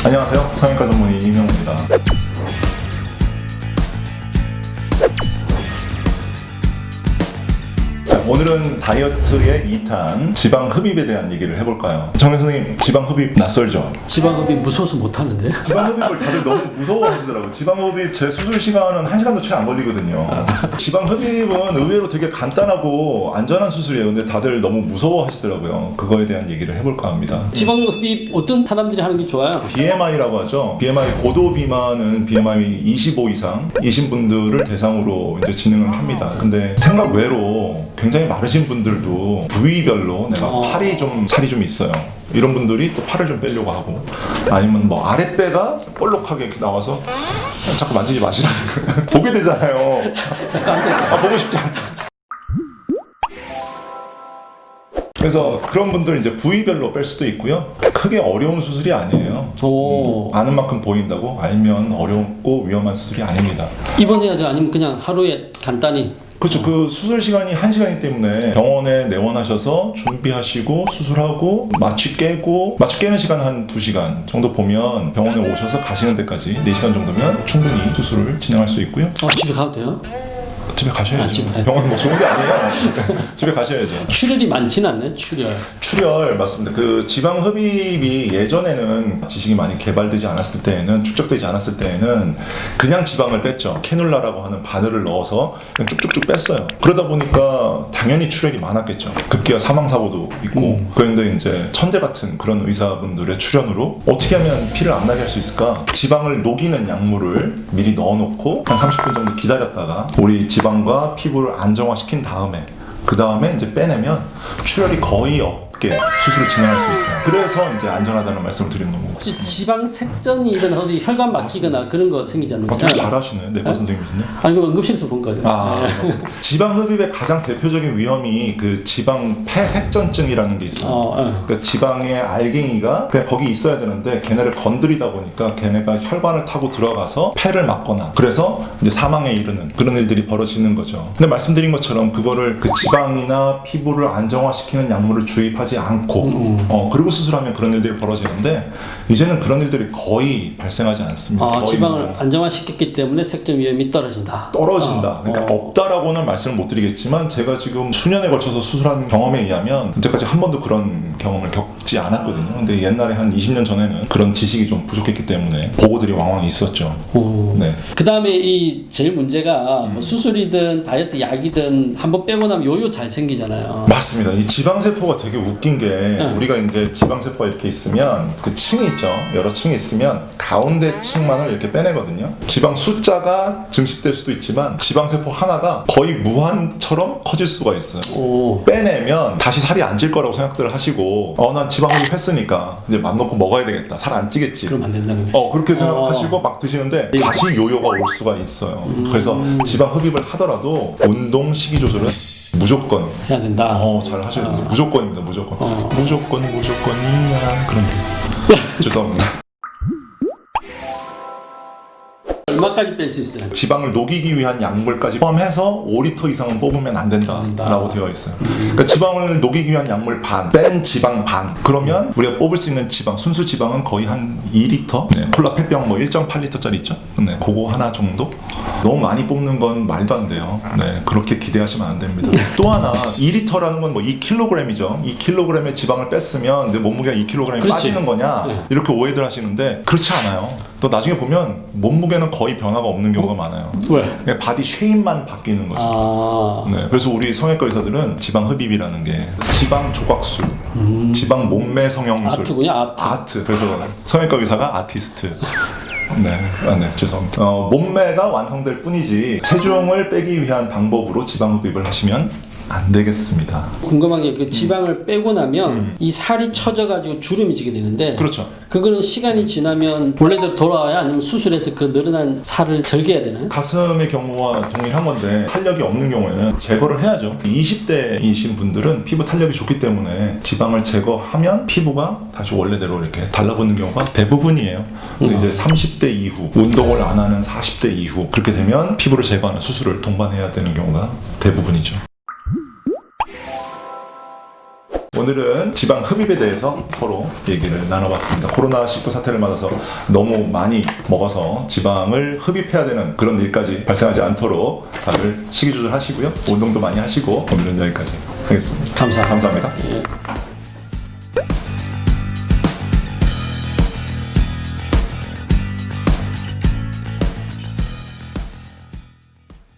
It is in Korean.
안녕하세요. 성형외과 전문의 이명호입니다. 자, 오늘은 다이어트의 2탄 지방 흡입에 대한 얘기를 해볼까요? 정혜 선생님, 지방 흡입 낯설죠? 지방 흡입 무서워서 못하는데? 지방 흡입을 다들 너무 무서워하시더라고요. 지방 흡입 제 수술 시간은 1시간도 채 안 걸리거든요. 지방 흡입은 의외로 되게 간단하고 안전한 수술이에요. 근데 다들 너무 무서워하시더라고요. 그거에 대한 얘기를 해볼까 합니다. 지방 흡입 어떤 사람들이 하는 게 좋아요? BMI라고 하죠. BMI 고도 비만은 BMI 25 이상이신 분들을 대상으로 이제 진행을 합니다. 근데 생각 외로 굉장히 마르신 분들도 부위별로 내가 팔이 좀 살이 좀 있어요. 이런 분들이 또 팔을 좀 빼려고 하고, 아니면 뭐 아랫배가 볼록하게 이렇게 나와서 자꾸 만지지 마시라는 거 보게 되잖아요. 잠깐 앉아. 보고 싶지 않다. 그래서 그런 분들 이제 부위별로 뺄 수도 있고요. 크게 어려운 수술이 아니에요. 오. 아는 만큼 보인다고 알면 어렵고 위험한 수술이 아닙니다. 입원해야 돼? 아니면 그냥 하루에 간단히? 그렇죠. 그 수술 시간이 1시간이기 때문에 병원에 내원하셔서 준비하시고 수술하고 마취 깨는 시간 한 2시간 정도 보면 병원에 오셔서 가시는 데까지 4시간 정도면 충분히 수술을 진행할 수 있고요. 집에 가도 돼요? 집에 가셔야죠. 집에. 병원 뭐 좋은 게 아니에요. 집에 가셔야죠. 출혈이 많지는 않네, 출혈. 출혈 맞습니다. 그 지방 흡입이 예전에는 지식이 많이 개발되지 않았을 때에는, 축적되지 않았을 때에는 그냥 지방을 뺐죠. 캐놀라라고 하는 바늘을 넣어서 그냥 쭉쭉쭉 뺐어요. 그러다 보니까 당연히 출혈이 많았겠죠. 급기야 사망 사고도 있고. 그런데 이제 천재 같은 그런 의사분들의 출연으로 어떻게 하면 피를 안 나게 할 수 있을까? 지방을 녹이는 약물을 미리 넣어놓고 한 30분 정도 기다렸다가 우리 지방과 피부를 안정화시킨 다음에 그 다음에 이제 빼내면 출혈이 거의 없게 수술을 진행할 수 있어요. 그래서 이제 안전하다는 말씀을 드리는 거고. 혹시 지방 색전이 일어나서 혈관 막히거나 그런 거 생기지 않는지? 되게 잘하시네. 내과 선생님이시네. 아니, 그거 응급실에서 본 거예요. 맞습니다. 지방 흡입의 가장 대표적인 위험이 그 지방 폐색전증이라는 게 있어요. 그러니까 지방의 알갱이가 그냥 거기 있어야 되는데 걔네를 건드리다 보니까 걔네가 혈관을 타고 들어가서 폐를 막거나 그래서 이제 사망에 이르는 그런 일들이 벌어지는 거죠. 근데 말씀드린 것처럼 그거를 그 지방이나 피부를 안정화시키는 약물을 주입하지 않고 그리고 수술하면 그런 일들이 벌어지는데 이제는 그런 일들이 거의 발생하지 않습니다. 거의 지방을 안정화시켰기 때문에 색전 위험이 떨어진다. 그러니까 없다라고는 말씀을 못 드리겠지만 제가 지금 수년에 걸쳐서 수술한 경험에 의하면 이제까지 한 번도 그런 경험을 겪지 않았거든요. 근데 옛날에 한 20년 전에는 그런 지식이 좀 부족했기 때문에 보고들이 왕왕 있었죠. 네. 그 다음에 이 제일 문제가 뭐 수술이든 다이어트 약이든 한번 빼고 나면 요요 잘 생기잖아요. 맞습니다. 이 지방세포가 되게 웃긴 게 우리가 이제 지방세포가 이렇게 있으면 그 층이 있죠. 여러 층이 있으면 가운데 층만을 이렇게 빼내거든요. 지방 숫자가 증식될 수도 있지만 지방세포 하나가 거의 무한처럼 커질 수가 있어요. 빼내면 다시 살이 안 찔 거라고 생각들을 하시고 난 지방 흡입했으니까 이제 맘 놓고 먹어야 되겠다. 살 안 찌겠지. 그럼 안 된다는 거죠. 그렇게 생각하시고 막 드시는데 다시 요요가 올 수가 있어요. 그래서 지방 흡입을 하더라도 운동 식이 조절은 무조건 해야 된다. 잘 하셔야 돼요. 무조건입니다. 무조건. 무조건이야. 그런 게 죄송합니다. 얼마까지 뺄 수 있어요? 지방을 녹이기 위한 약물까지 포함해서 5리터 이상은 뽑으면 안 된다라고 되어 있어요. 그러니까 지방을 녹이기 위한 약물 반, 뺀 지방 반. 그러면 우리가 뽑을 수 있는 지방, 순수 지방은 거의 한 2리터. 네, 콜라 폐병 뭐 1.8리터짜리 있죠. 네, 그거 하나 정도. 너무 많이 뽑는 건 말도 안 돼요. 네, 그렇게 기대하시면 안 됩니다. 또 하나 2리터라는 건 뭐 2kg이죠. 2kg의 지방을 뺐으면 내 몸무게가 2kg이 빠지는 거냐 이렇게 오해들 하시는데 그렇지 않아요. 또 나중에 보면 몸무게는 거의 변화가 없는 경우가 많아요. 왜? 그냥 바디 쉐입만 바뀌는 거죠. 네, 그래서 우리 성형외과 의사들은 지방 흡입이라는 게 지방 조각술, 지방 몸매 성형술, 아트군요, 아트. 그래서 성형외과 의사가 아티스트. 네, 죄송합니다. 몸매가 완성될 뿐이지 체중을 빼기 위한 방법으로 지방 흡입을 하시면 안 되겠습니다. 궁금한 게 그 지방을 빼고 나면 이 살이 처져가지고 주름이 지게 되는데 그렇죠. 그거는 시간이 지나면 원래대로 돌아와야 아니면 수술해서 그 늘어난 살을 절개해야 되나요? 가슴의 경우와 동일한 건데 탄력이 없는 경우에는 제거를 해야죠. 20대이신 분들은 피부 탄력이 좋기 때문에 지방을 제거하면 피부가 다시 원래대로 이렇게 달라붙는 경우가 대부분이에요. 근데 이제 30대 이후 운동을 안 하는 40대 이후 그렇게 되면 피부를 제거하는 수술을 동반해야 되는 경우가 대부분이죠. 오늘은 지방 흡입에 대해서 서로 얘기를 나눠봤습니다. 코로나19 사태를 맞아서 너무 많이 먹어서 지방을 흡입해야 되는 그런 일까지 발생하지 않도록 다들 식이 조절하시고요. 운동도 많이 하시고 오늘은 여기까지 하겠습니다. 감사합니다. 감사합니다. 예.